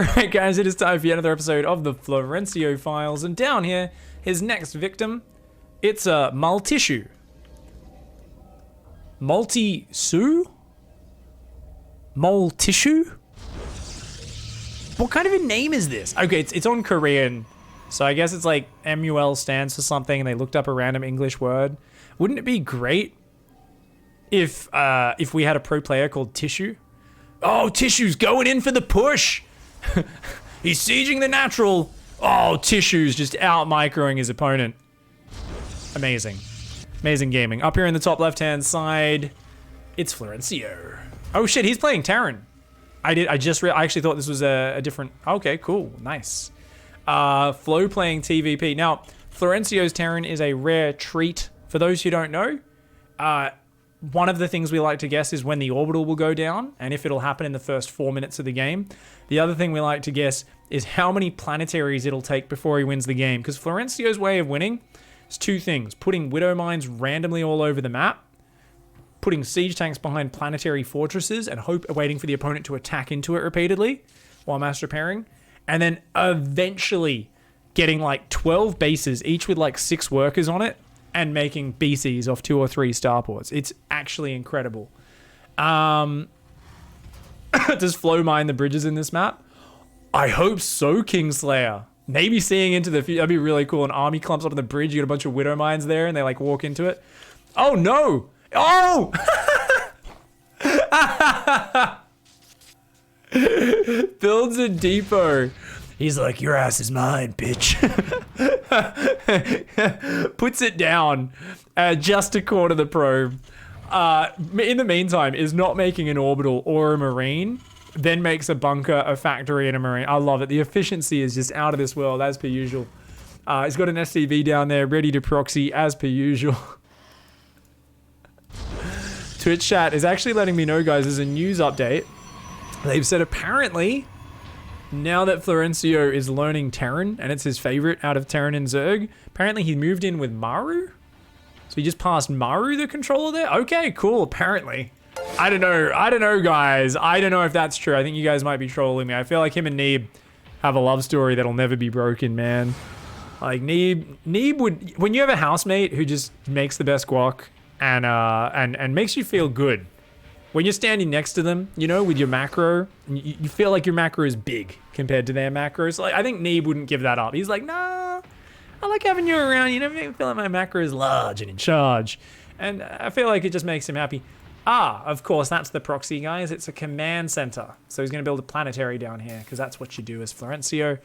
Alright guys, it is time for yet another episode of the Florencio Files, and down here, his next victim, it's a Multissue. Multi-Sue? Multissue? What kind of a name is this? Okay, it's on Korean, so I guess it's like MUL stands for something, and they looked up a random English word. Wouldn't it be great if we had a pro player called Tissue? Oh, Tissue's going in for the push! He's sieging the natural. Oh, Tissue's just out microing his opponent. Amazing. Amazing gaming. Up here in the top left-hand side, it's Florencio. Oh shit, he's playing Terran. I actually thought this was a different, okay, cool, nice. Flo playing TVP. Now, Florencio's Terran is a rare treat. For those who don't know, one of the things we like to guess is when the orbital will go down, and if it'll happen in the first 4 minutes of the game. The other thing we like to guess is how many planetaries it'll take before he wins the game, because Florencio's way of winning is two things: putting Widow Mines randomly all over the map, putting siege tanks behind planetary fortresses and waiting for the opponent to attack into it repeatedly while mass repairing, and then eventually getting like 12 bases, each with like 6 workers on it, and making BCs off 2 or 3 starports. It's actually incredible. Does Flo mine the bridges in this map? I hope so, Kingslayer. Maybe seeing into the future, that'd be really cool. An army clumps up on the bridge, you got a bunch of Widow Mines there, and they like walk into it. Oh no! Oh! Builds a depot. He's like, your ass is mine, bitch. Puts it down just to corner the probe. In the meantime, is not making an orbital or a marine, then makes a bunker, a factory, and a marine. I love it. The efficiency is just out of this world, as per usual. He's got an SCV down there, ready to proxy, as per usual. Twitch chat is actually letting me know, guys, there's a news update. They've said apparently, now that Florencio is learning Terran, and it's his favorite out of Terran and Zerg, apparently he moved in with Maru? So he just passed Maru the controller there? Okay, cool, apparently. I don't know, guys. I don't know if that's true. I think you guys might be trolling me. I feel like him and Neeb have a love story that'll never be broken, man. Like, Neeb would... When you have a housemate who just makes the best guac and makes you feel good, when you're standing next to them, you know, with your macro, you feel like your macro is big compared to their macros. Like, I think Neeb wouldn't give that up. He's like, nah, I like having you around. You know, make me feel like my macro is large and in charge. And I feel like it just makes him happy. Ah, of course, that's the proxy, guys. It's a command center. So he's going to build a planetary down here, because that's what you do as Florencio.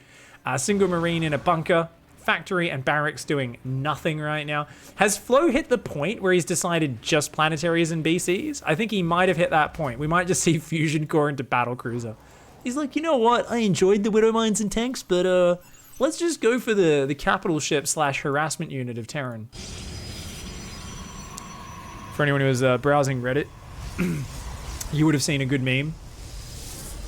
Single marine in a bunker. Factory and barracks doing nothing right now. Has Flo hit the point where he's decided just planetaries and BCs? I think he might have hit that point. We might just see Fusion Core into Battlecruiser. He's like, you know what? I enjoyed the Widow Mines and tanks, but let's just go for the capital ship / harassment unit of Terran. For anyone who was browsing Reddit, you would have seen a good meme.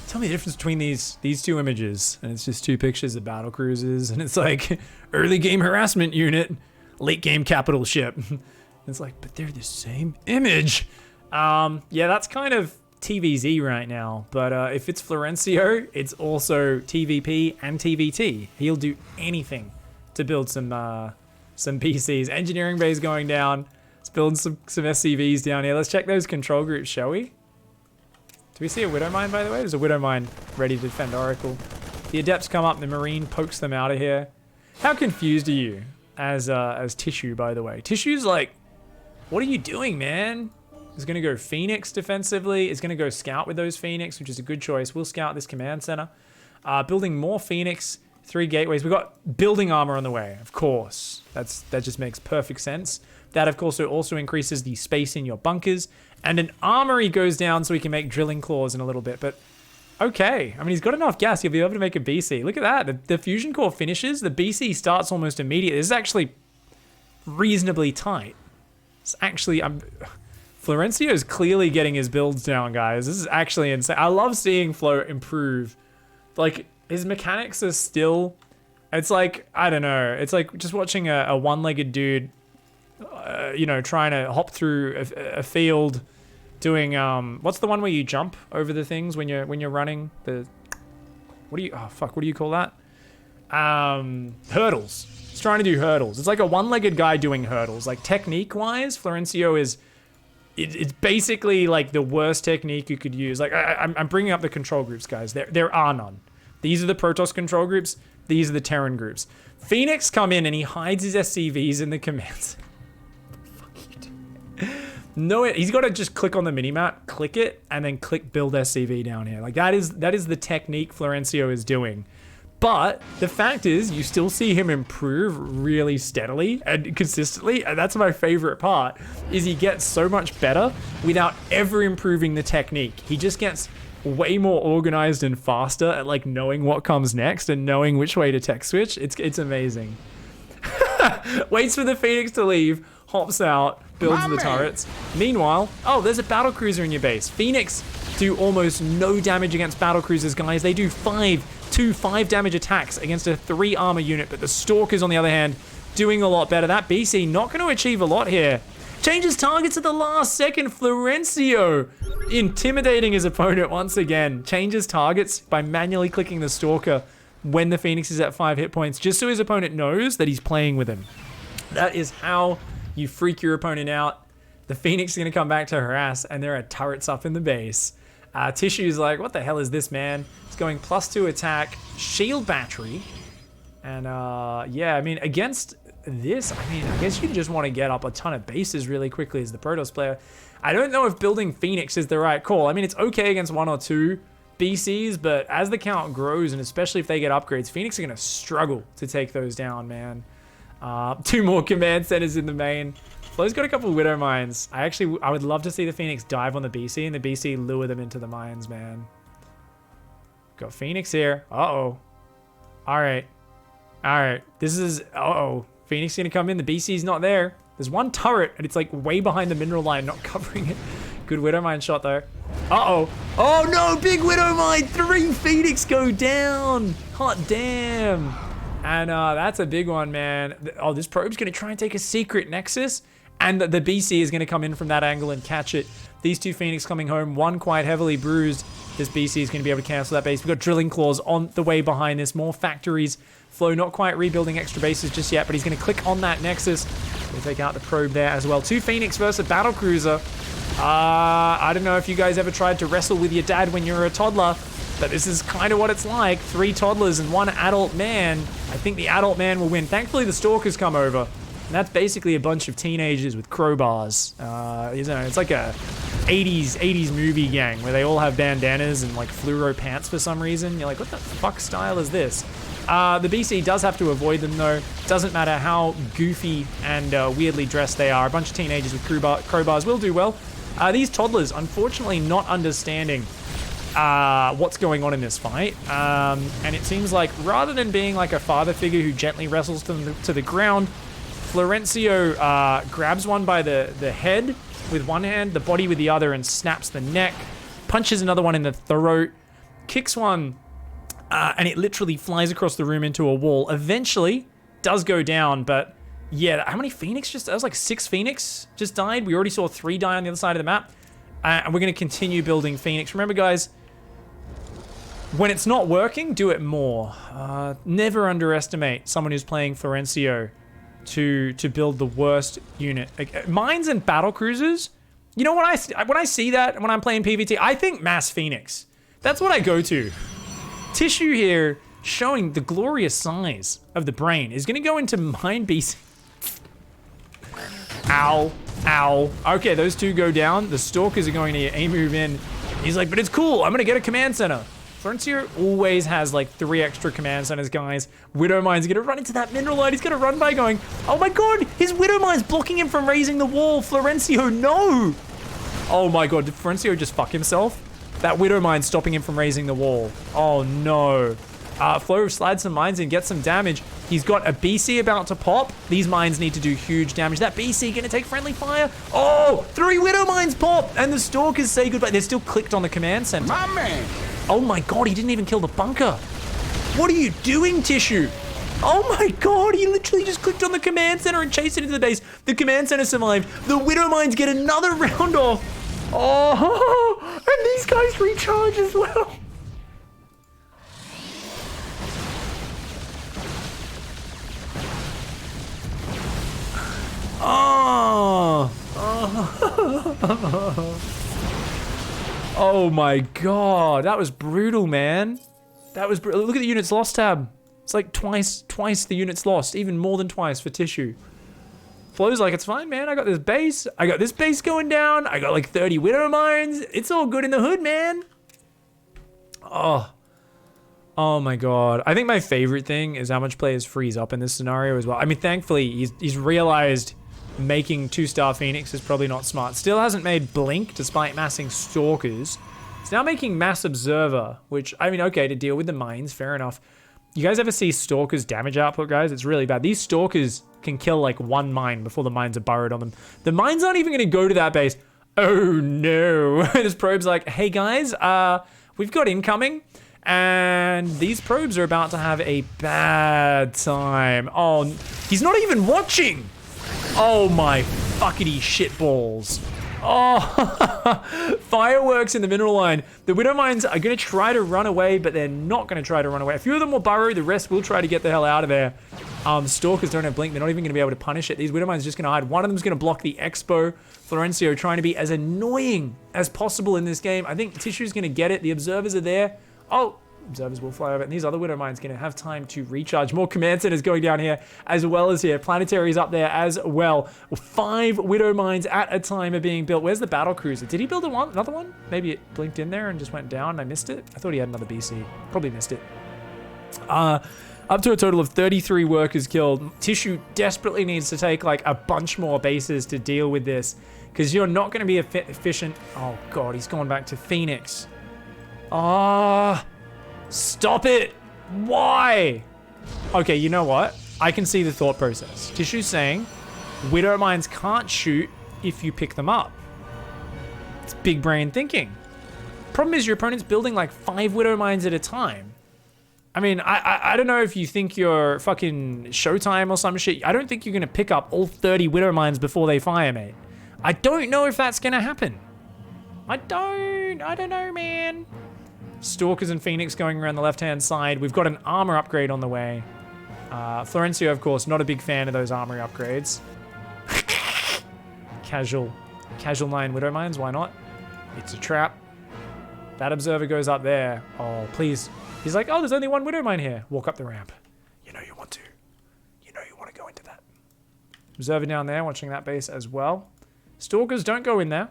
Tell me the difference between these two images. And it's just 2 pictures of battle cruisers, and it's like early game harassment unit, late game capital ship. It's like, but they're the same image. Yeah, that's kind of TVZ right now. But if it's Florencio, it's also TVP and TVT. He'll do anything to build some PCs. Engineering base going down. Let's build some SCVs down here. Let's check those control groups, shall we? Do we see a Widow Mine, by the way? There's a Widow Mine ready to defend Oracle. The Adepts come up, the Marine pokes them out of here. How confused are you as Tissue, by the way? Tissue's like, what are you doing, man? He's going to go Phoenix defensively. He's going to go Scout with those Phoenix, which is a good choice. We'll Scout this command center. Building more Phoenix, 3 gateways. We've got building armor on the way, of course. That just makes perfect sense. That, of course, also increases the space in your bunkers. And an armory goes down so we can make drilling claws in a little bit. But, okay. I mean, he's got enough gas. He'll be able to make a BC. Look at that. The fusion core finishes. The BC starts almost immediately. This is actually reasonably tight. It's actually... Florencio is clearly getting his builds down, guys. This is actually insane. I love seeing Flo improve. Like, his mechanics are still... It's like, I don't know. It's like just watching a one-legged dude... you know, trying to hop through a field, doing what's the one where you jump over the things when you're running? what do you call that? Hurdles. He's trying to do hurdles. It's like a one-legged guy doing hurdles. Like technique-wise, Florencio is, it's basically like the worst technique you could use. Like I'm bringing up the control groups, guys. There are none. These are the Protoss control groups. These are the Terran groups. Phoenix come in and he hides his SCVs in the commands. No, he's got to just click on the minimap, click it, and then click build SCV down here. Like that is the technique Florencio is doing. But the fact is, you still see him improve really steadily and consistently, and that's my favorite part, is he gets so much better without ever improving the technique. He just gets way more organized and faster at like knowing what comes next and knowing which way to tech switch. It's amazing. Waits for the Phoenix to leave, hops out, builds the turrets. Meanwhile, oh, there's a battle cruiser in your base. Phoenix do almost no damage against battle cruisers, guys. They do 5 damage attacks against a 3 armor unit, but the Stalkers, on the other hand, doing a lot better. That BC not going to achieve a lot here. Changes targets at the last second. Florencio intimidating his opponent once again. Changes targets by manually clicking the Stalker when the Phoenix is at 5 hit points, just so his opponent knows that he's playing with him. That is how you freak your opponent out. The Phoenix is going to come back to harass, and there are turrets up in the base. Tissue's like, what the hell is this, man? It's going +2 attack, shield battery. And yeah, I mean, against this, I mean, I guess you just want to get up a ton of bases really quickly as the Protoss player. I don't know if building Phoenix is the right call. I mean, it's okay against 1 or 2 BCs, but as the count grows, and especially if they get upgrades, Phoenix are going to struggle to take those down, man. 2 more command centers in the main. Flo's got a couple of Widow Mines. I would love to see the Phoenix dive on the BC and the BC lure them into the mines, man. Got Phoenix here. Uh-oh. All right. This is, uh-oh. Phoenix gonna come in. The BC's not there. There's 1 turret, and it's like way behind the mineral line, not covering it. Good Widow Mine shot, though. Uh-oh. Oh, no, big Widow Mine. 3 Phoenix go down. Hot damn. And that's a big one, man. Oh, this probe's gonna try and take a secret nexus, and the BC is gonna come in from that angle and catch it. These 2 Phoenix coming home, 1 quite heavily bruised. This BC is gonna be able to cancel that base. We've got drilling claws on the way behind this. More factories. Flo not quite rebuilding extra bases just yet, but he's gonna click on that nexus. We'll take out the probe there as well. 2 Phoenix versus a battle cruiser. I don't know if you guys ever tried to wrestle with your dad when you were a toddler, but this is kind of what it's like. 3 toddlers and 1 adult man. I think the adult man will win. Thankfully, the Stalkers come over. And that's basically a bunch of teenagers with crowbars. You know, it's like a 80s movie gang where they all have bandanas and like fluoro pants for some reason. You're like, what the fuck style is this? The BC does have to avoid them though. Doesn't matter how goofy and weirdly dressed they are. A bunch of teenagers with crowbars will do well. These toddlers, unfortunately, not understanding what's going on in this fight. And it seems like rather than being like a father figure who gently wrestles them to the ground, Florencio grabs one by the head with one hand, the body with the other, and snaps the neck, punches another one in the throat, kicks one, and it literally flies across the room into a wall. Eventually, does go down, but yeah, how many Phoenix that was like 6 Phoenix just died. We already saw 3 die on the other side of the map. And we're going to continue building Phoenix. Remember, guys, when it's not working, do it more. Never underestimate someone who's playing Florencio to build the worst unit. Mines and battle cruisers, you know, when I see that, when I'm playing PvT, I think mass Phoenix. That's what I go to. Tissue here, showing the glorious size of the brain, is going to go into Mine BC. Ow. Ow. Okay, those 2 go down. The Stalkers are going to A-move in. He's like, but it's cool. I'm going to get a command center. Florencio always has like 3 extra command centers, guys. Widow Mine's going to run into that mineral line. He's going to run by going, oh my god, his Widow Mine's blocking him from raising the wall. Florencio, no. Oh my god, did Florencio just fuck himself? That Widow Mine's stopping him from raising the wall. Oh no. Flo slides some mines and gets some damage. He's got a BC about to pop. These mines need to do huge damage. That BC gonna take friendly fire. Oh, 3 Widow Mines pop, and the Stalkers say goodbye. They're still clicked on the command center. My man. Oh my god, he didn't even kill the bunker. What are you doing, Tissue? Oh my god, he literally just clicked on the command center and chased it into the base. The command center survived. The Widow Mines get another round off. Oh, and these guys recharge as well. Oh my god, that was brutal, man. That was brutal. Look at the units lost tab. It's like twice the units lost, even more than twice for tissue. Flow's like, it's fine, man. I got this base. I got this base going down. I got like 30 widow mines. It's all good in the hood, man. Oh my god. I think my favorite thing is how much players freeze up in this scenario as well. I mean, thankfully, he's realized making 2-star Phoenix is probably not smart. Still hasn't made Blink despite massing Stalkers. He's now making Mass Observer, which, I mean, okay, to deal with the mines, fair enough. You guys ever see Stalkers' damage output, guys? It's really bad. These Stalkers can kill like one mine before the mines are burrowed on them. The mines aren't even going to go to that base. Oh no. This probe's like, hey guys, we've got incoming. And these probes are about to have a bad time. Oh, he's not even watching. Oh my fuckity shitballs. Oh, fireworks in the mineral line. The widow mines are going to try to run away, but they're not going to try to run away. A few of them will burrow. The rest will try to get the hell out of there. Stalkers don't have blink. They're not even going to be able to punish it. These widow mines are just going to hide. One of them's going to block the expo. Florencio trying to be as annoying as possible in this game. I think Tissue's going to get it. The observers are there. Oh, observers will fly over. And these other widow mines going to have time to recharge. More command centers going down here as well as here. Planetaries up there as well. 5 widow mines at a time are being built. Where's the battle cruiser? Did he build another one? Maybe it blinked in there and just went down and I missed it. I thought he had another BC. Probably missed it. Up to a total of 33 workers killed. Tissue desperately needs to take like a bunch more bases to deal with this because you're not going to be efficient. Oh god, he's gone back to Phoenix. Ah. Stop it! Why? Okay, you know what? I can see the thought process. Tissue's saying, widow mines can't shoot if you pick them up. It's big brain thinking. Problem is your opponent's building like 5 widow mines at a time. I mean, I don't know if you think you're fucking Showtime or some shit. I don't think you're gonna pick up all 30 widow mines before they fire, mate. I don't know if that's gonna happen. I don't know, man. Stalkers and Phoenix going around the left-hand side. We've got an armor upgrade on the way. Florencio, of course, not a big fan of those armory upgrades. Casual 9 widow mines, why not? It's a trap. That observer goes up there. Oh, please. He's like, oh, there's only 1 widow mine here. Walk up the ramp. You know you want to. You know you want to go into that. Observer down there, watching that base as well. Stalkers, don't go in there.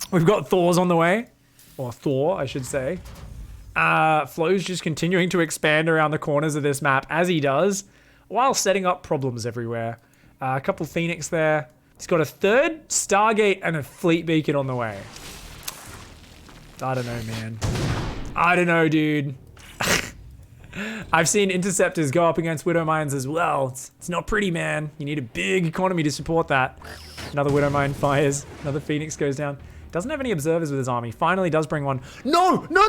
We've got Thors on the way. Or Thor, I should say. Flo's just continuing to expand around the corners of this map, as he does, while setting up problems everywhere. A couple Phoenix there. He's got a 3rd Stargate and a fleet beacon on the way. I don't know, man. I don't know, dude. I've seen interceptors go up against widow mines as well. It's not pretty, man. You need a big economy to support that. Another widow mine fires. Another Phoenix goes down. Doesn't have any observers with his army. Finally does bring one. No! No!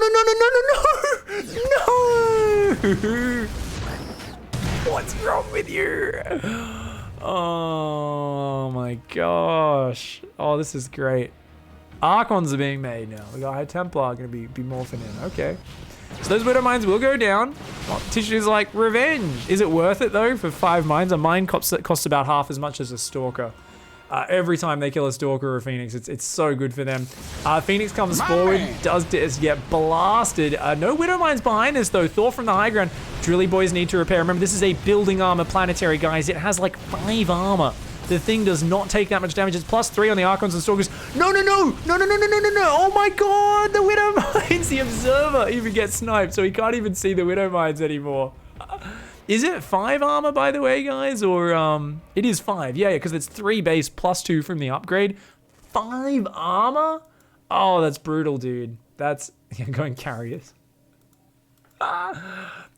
What's wrong with you? Oh my gosh. Oh, this is great. Archons are being made now. We got High Templar going to be morphing in. Okay. So those widow mines will go down. Well, Tissue's like, revenge. Is it worth it though for 5 mines? A mine costs about half as much as a Stalker. Every time they kill a Stalker or a Phoenix, it's so good for them. Phoenix comes forward, does get blasted. No widow mines behind us though. Thor from the high ground. Drilly boys need to repair. Remember, this is a building armor planetary, guys. It has like 5 armor. The thing does not take that much damage. It's +3 on the Archons and Stalkers. No. Oh my god, the widow mines. The observer even gets sniped, so he can't even see the widow mines anymore. Is it 5 armor, by the way, guys? Or, it is 5. Yeah, because it's 3 base +2 from the upgrade. 5 armor? Oh, that's brutal, dude. That's, going carriers.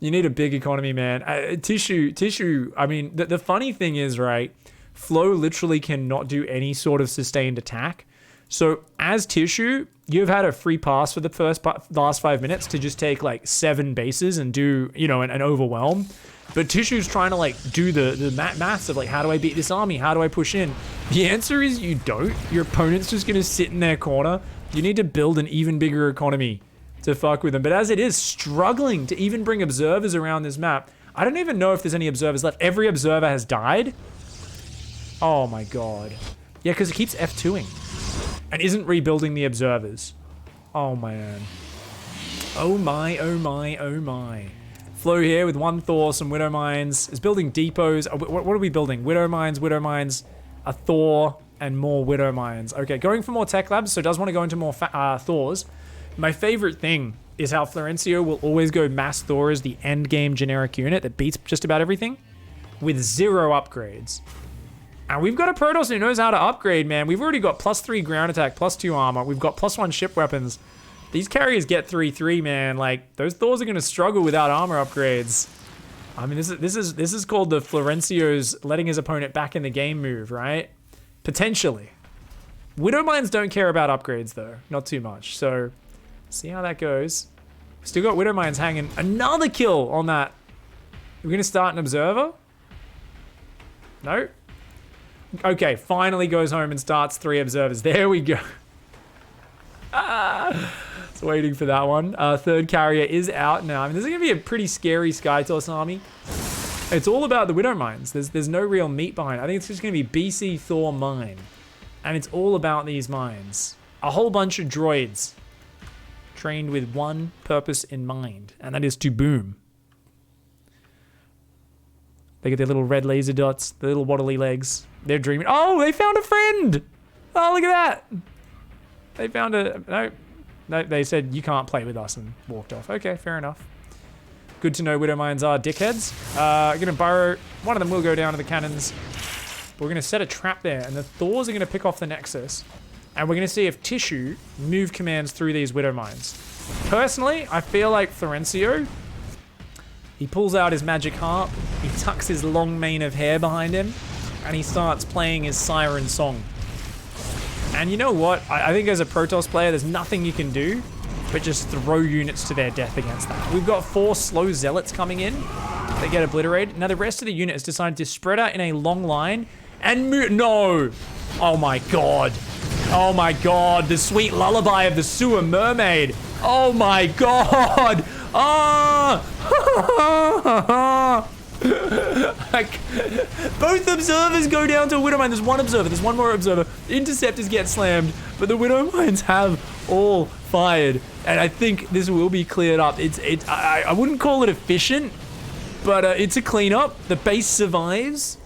You need a big economy, man. Tissue, I mean, the funny thing is, right, Flo literally cannot do any sort of sustained attack. So, as Tissue, you've had a free pass for the last 5 minutes to just take, like, 7 bases and do, an overwhelm. But Tissue's trying to like do the maths of like, how do I beat this army? How do I push in? The answer is you don't. Your opponent's just gonna sit in their corner. You need to build an even bigger economy to fuck with them. But as it is, struggling to even bring observers around this map. I don't even know if there's any observers left. Every observer has died. Oh my god. Yeah, because it keeps F2ing and isn't rebuilding the observers. Oh, man. Oh, my, oh, my, oh, my. Flo here with 1 Thor, some Widow Mines. Is building depots. Oh, what are we building? Widow Mines, a Thor, and more Widow Mines. Okay, going for more tech labs, so does want to go into more Thors. My favorite thing is how Florencio will always go mass Thor as the end game generic unit that beats just about everything with 0 upgrades. And we've got a Protoss who knows how to upgrade, man. We've already got +3 ground attack, +2 armor. We've got +1 ship weapons. These carriers get 3/3, man. Like, those Thors are gonna struggle without armor upgrades. I mean, this is called the Florencio's letting his opponent back in the game move, right? Potentially. Widow Mines don't care about upgrades though, not too much. So, see how that goes. Still got Widow Mines hanging. Another kill on that. We're gonna start an observer? No. Okay, finally goes home and starts 3 observers. There we go. It's waiting for that one. Third carrier is out now. I mean, this is going to be a pretty scary Skytoss army. It's all about the Widow Mines. There's no real meat behind it. I think it's just going to be BC Thor Mine. And it's all about these mines. A whole bunch of droids trained with one purpose in mind, and that is to boom. They get their little red laser dots, the little waddly legs. They're dreaming. Oh, they found a friend! Oh, look at that! They found a... No, they said, you can't play with us, and walked off. Okay, fair enough. Good to know Widow Mines are dickheads. Gonna burrow. One of them will go down to the cannons. But we're gonna set a trap there, and the Thors are gonna pick off the nexus. And we're gonna see if Tissue move commands through these Widow Mines. Personally, I feel like Florencio, he pulls out his magic harp, he tucks his long mane of hair behind him, and he starts playing his siren song. And you know what? I think as a Protoss player, there's nothing you can do but just throw units to their death against that. We've got 4 slow zealots coming in. They get obliterated. Now the rest of the unit has decided to spread out in a long line and move. No! Oh my god. Oh my god. The sweet lullaby of the sewer mermaid. Oh my god. Ah! Like, both observers go down to a Widow Mine. There's one observer. There's one more observer. Interceptors get slammed, but the Widow Mines have all fired. And I think this will be cleared up. I wouldn't call it efficient, but it's a cleanup. The base survives.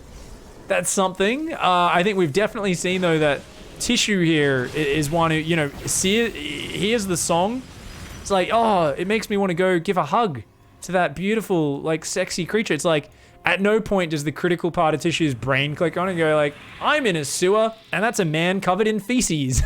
That's something. I think we've definitely seen, though, that Tissue here is one who, you know, hears the song. It's like, oh, it makes me want to go give a hug to that beautiful, like, sexy creature. It's like, at no point does the critical part of Tissue's brain click on and go like, I'm in a sewer, and that's a man covered in feces.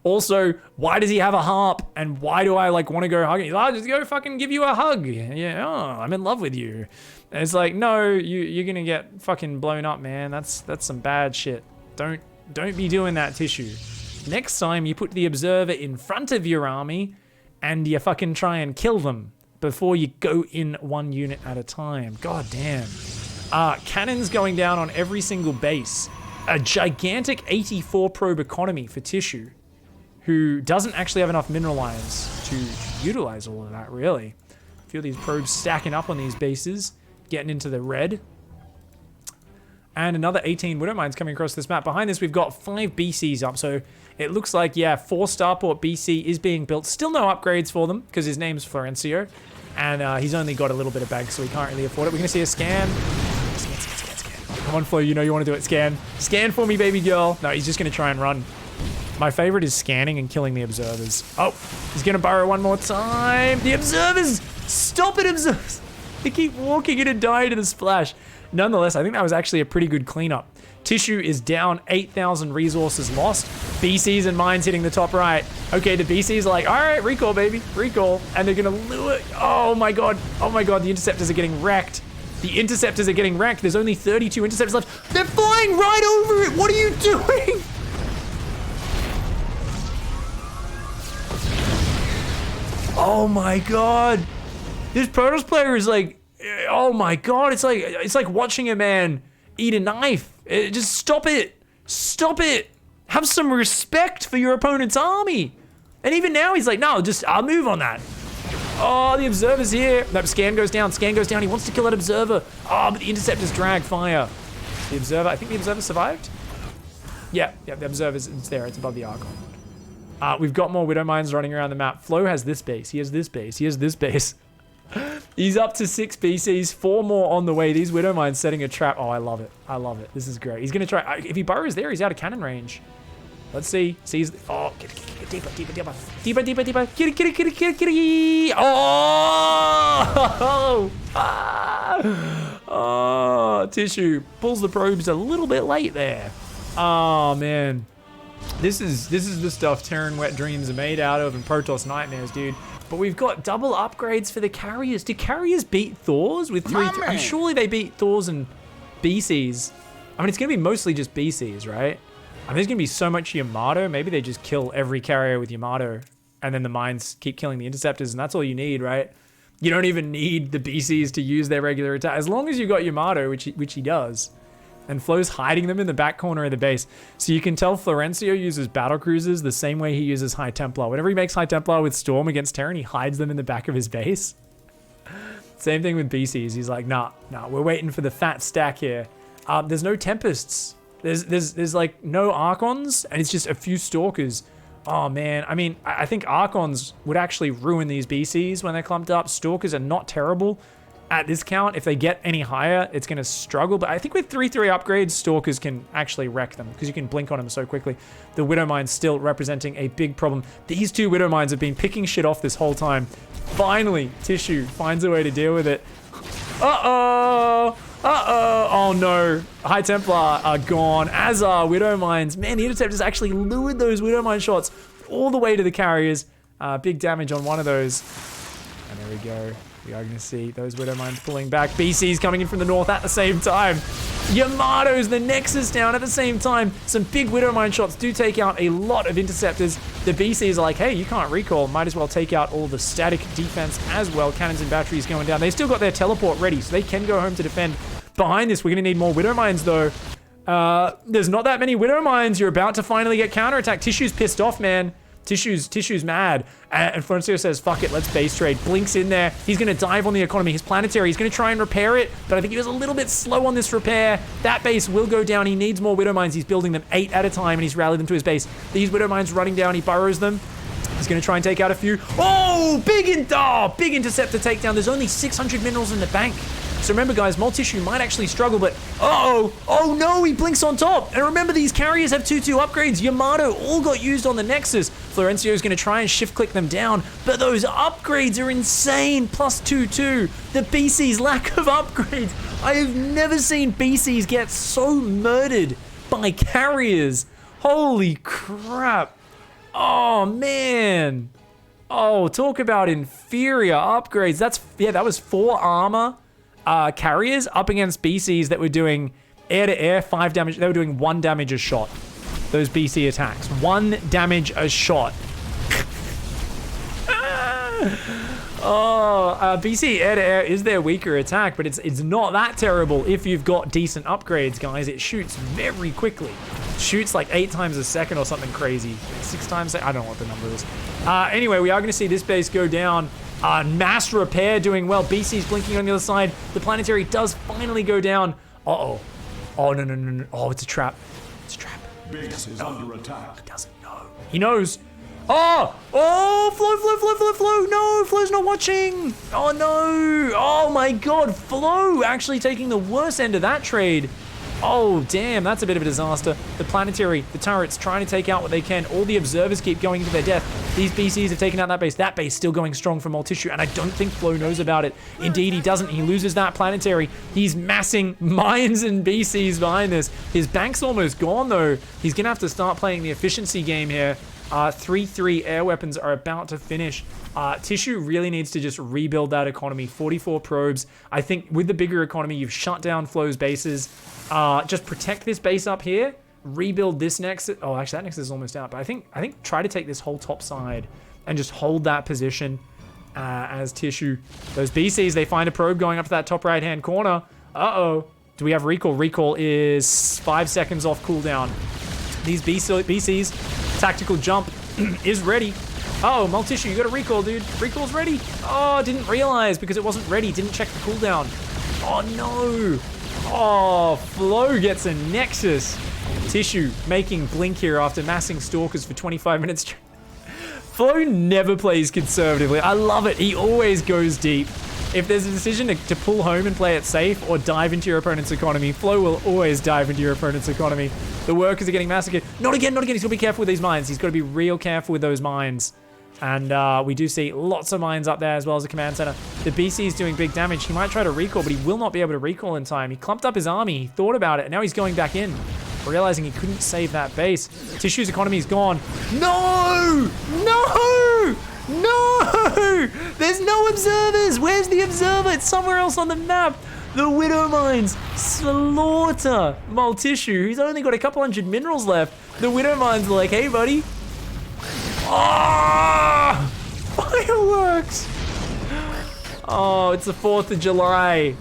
Also, why does he have a harp, and why do I, like, want to go hug him? I'll just go fucking give you a hug. Yeah, oh, I'm in love with you. And it's like, no, you're gonna get fucking blown up, man. That's some bad shit. Don't be doing that, Tissue. Next time, you put the observer in front of your army, and you fucking try and kill them before you go in one unit at a time. God damn. Cannons going down on every single base. A gigantic 84 probe economy for Tissue, who doesn't actually have enough mineral lines to utilize all of that, really. A few of these probes stacking up on these bases, getting into the red. And another 18 Widow Mines coming across this map. Behind this, we've got 5 BCs up, so it looks like, yeah, 4 Starport BC is being built. Still no upgrades for them, because his name's Florencio. And he's only got a little bit of bag, so he can't really afford it. We're going to see a scan. Scan. Come on, Flo, you know you want to do it. Scan. Scan for me, baby girl. No, he's just going to try and run. My favorite is scanning and killing the observers. Oh, he's going to burrow one more time. The observers! Stop it, observers! They keep walking in and dying to the splash. Nonetheless, I think that was actually a pretty good cleanup. Tissue is down, 8,000 resources lost. BCs and mines hitting the top right. Okay, the BCs are like, all right, recall, baby, recall. And they're gonna lure, oh my god, the interceptors are getting wrecked. The interceptors are getting wrecked. There's only 32 interceptors left. They're flying right over it. What are you doing? Oh my god. This Protoss player is like, oh my god, it's like watching a man eat a knife. Just stop it. Stop it. Have some respect for your opponent's army. And even now he's like, no, I'll move on that. Oh, the observer's here. No, scan goes down. He wants to kill that observer. Oh, but the interceptors drag fire. The observer, I think the observer survived. Yeah, the observer's it's there. It's above the Archon. We've got more Widow Mines running around the map. Flo has this base. He has this base. He has this base. He's up to 6 BCs, 4 more on the way. These Widow Mines setting a trap. Oh, I love it. I love it. This is great. He's going to try. If he burrows there, he's out of cannon range. Let's see. Sees. Oh, get deeper, deeper, deeper. Deeper, deeper, deeper. Kitty, kitty, kitty, kitty, kitty. Oh! Oh, Tissue pulls the probes a little bit late there. Oh, man. This is the stuff Terran Wet Dreams are made out of and Protoss Nightmares, dude. But we've got double upgrades for the carriers. Do carriers beat Thors with 3? I mean, surely they beat Thors and BCs. I mean, it's going to be mostly just BCs, right? I mean, there's going to be so much Yamato. Maybe they just kill every carrier with Yamato. And then the mines keep killing the interceptors. And that's all you need, right? You don't even need the BCs to use their regular attack. As long as you got Yamato, which he does. And Flo's hiding them in the back corner of the base. So you can tell Florencio uses battle cruisers the same way he uses High Templar. Whenever he makes High Templar with Storm against Terran, he hides them in the back of his base. Same thing with BCs. He's like, nah, we're waiting for the fat stack here. There's no Tempests. There's like no Archons, and it's just a few Stalkers. Oh man, I mean, I think Archons would actually ruin these BCs when they're clumped up. Stalkers are not terrible. At this count, if they get any higher, it's going to struggle. But I think with 3/3 upgrades, Stalkers can actually wreck them because you can blink on them so quickly. The Widow Mines still representing a big problem. These 2 Widow Mines have been picking shit off this whole time. Finally, Tissue finds a way to deal with it. Uh-oh! Uh-oh! Oh no. High Templar are gone, as are Widow Mines. Man, the Interceptors actually lured those Widow Mine shots all the way to the carriers. Big damage on one of those. And there we go. We are going to see those Widow Mines pulling back. BC's coming in from the north at the same time. Yamato's the Nexus down at the same time. Some big Widow Mine shots do take out a lot of interceptors. The BC's are like, hey, you can't recall. Might as well take out all the static defense as well. Cannons and batteries going down. They still got their teleport ready, so they can go home to defend. Behind this, we're going to need more Widow Mines, though. There's not that many Widow Mines. You're about to finally get counterattacked. Tissue's pissed off, man. Tissue's mad. And Florencio says, fuck it, let's base trade. Blinks in there. He's going to dive on the economy. His planetary, he's going to try and repair it, but I think he was a little bit slow on this repair. That base will go down. He needs more Widow Mines. He's building them 8 at a time, and he's rallied them to his base. These Widow Mines running down. He burrows them. He's going to try and take out a few. Oh, big interceptor takedown. There's only 600 minerals in the bank. So remember, guys, Multissue might actually struggle, but oh no, he blinks on top. And remember, these carriers have 2/2 upgrades. Yamato all got used on the Nexus. Florencio is going to try and shift click them down, but those upgrades are insane. Plus 2/2. The BC's lack of upgrades. I have never seen BCs get so murdered by carriers. Holy crap. Oh man. Oh, talk about inferior upgrades. That was 4 armor. Carriers up against BCs that were doing air-to-air 5 damage. They were doing 1 damage a shot. Those BC attacks. 1 damage a shot. BC air-to-air is their weaker attack, but it's not that terrible if you've got decent upgrades, guys. It shoots very quickly. Shoots like 8 times a second or something crazy. 6 times I don't know what the number is. Anyway, we are going to see this base go down. Mass repair doing well. BC's blinking on the other side. The planetary does finally go down. Uh-oh. Oh, no. Oh, it's a trap. It's a trap. Base is under attack. He doesn't know. He knows. Oh, Flo. No, Flo's not watching. Oh, no. Oh, my God. Flo actually taking the worst end of that trade. Oh, damn, that's a bit of a disaster. The planetary, the turrets, trying to take out what they can. All the observers keep going into their death. These BCs have taken out that base. That base still going strong for Multissue, and I don't think Flo knows about it. Indeed, he doesn't. He loses that planetary. He's massing mines and BCs behind this. His bank's almost gone, though. He's going to have to start playing the efficiency game here. 3/3 air weapons are about to finish. Tissue really needs to just rebuild that economy. 44 probes. I think with the bigger economy, you've shut down Flo's bases. Just protect this base up here. Rebuild this nexus. Oh, actually, that nexus is almost out. But I think try to take this whole top side and just hold that position as Tissue. Those BCs, they find a probe going up to that top right-hand corner. Uh-oh. Do we have recall? Recall is 5 seconds off cooldown. These BCs, tactical jump is ready. Oh, Multissue, you got a recall, dude. Recall's ready. Oh, didn't realize because it wasn't ready. Didn't check the cooldown. Oh, no. Oh, Flo gets a Nexus. Tissue making blink here after massing Stalkers for 25 minutes. Flo never plays conservatively. I love it. He always goes deep. If there's a decision to pull home and play it safe or dive into your opponent's economy, Flo will always dive into your opponent's economy. The workers are getting massacred. Not again, not again. He's got to be careful with these mines. He's got to be real careful with those mines. And we do see lots of mines up there as well as the command center. The BC is doing big damage. He might try to recall, but he will not be able to recall in time. He clumped up his army. He thought about it. And now he's going back in, realizing he couldn't save that base. Tissue's economy is gone. No! No! No! There's no observers! Where's the observer? It's somewhere else on the map. The Widow Mines slaughter Maltissue, who's only got a couple hundred minerals left. The Widow Mines are like, hey, buddy. Oh! Fireworks! Oh, it's the 4th of July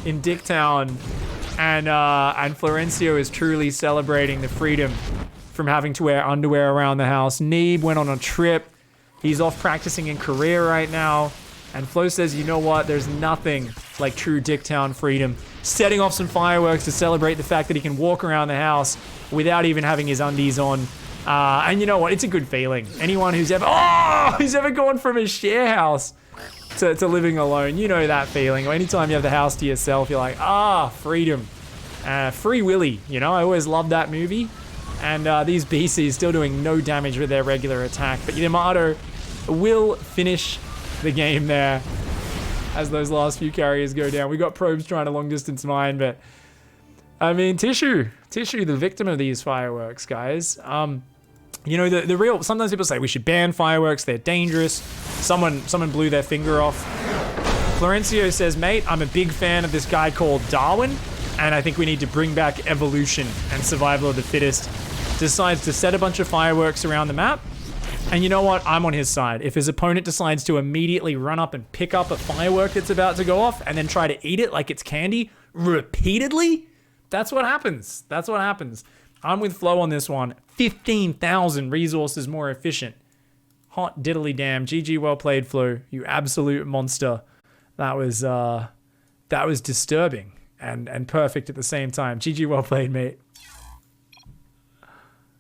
in Dicktown. And Florencio is truly celebrating the freedom from having to wear underwear around the house. Neeb went on a trip. He's off practicing in Korea right now. And Flo says, you know what? There's nothing like true Dicktown freedom. Setting off some fireworks to celebrate the fact that he can walk around the house without even having his undies on. And you know what? It's a good feeling. Anyone who's ever gone from a share house to living alone, you know that feeling. Or anytime you have the house to yourself, you're like, freedom. Free Willy, you know? I always loved that movie. And these BCs still doing no damage with their regular attack. But Yamato will finish the game there as those last few carriers go down. We got probes trying to long distance mine, but I mean, Tissue, the victim of these fireworks, guys. You know, the real, sometimes people say we should ban fireworks, they're dangerous. Someone blew their finger off. Florencio says, mate, I'm a big fan of this guy called Darwin, and I think we need to bring back evolution and survival of the fittest. Decides to set a bunch of fireworks around the map. And you know what? I'm on his side. If his opponent decides to immediately run up and pick up a firework that's about to go off and then try to eat it like it's candy repeatedly, that's what happens. That's what happens. I'm with Flo on this one. 15,000 resources more efficient. Hot diddly damn. GG, well played, Flo. You absolute monster. That was disturbing and perfect at the same time. GG, well played, mate.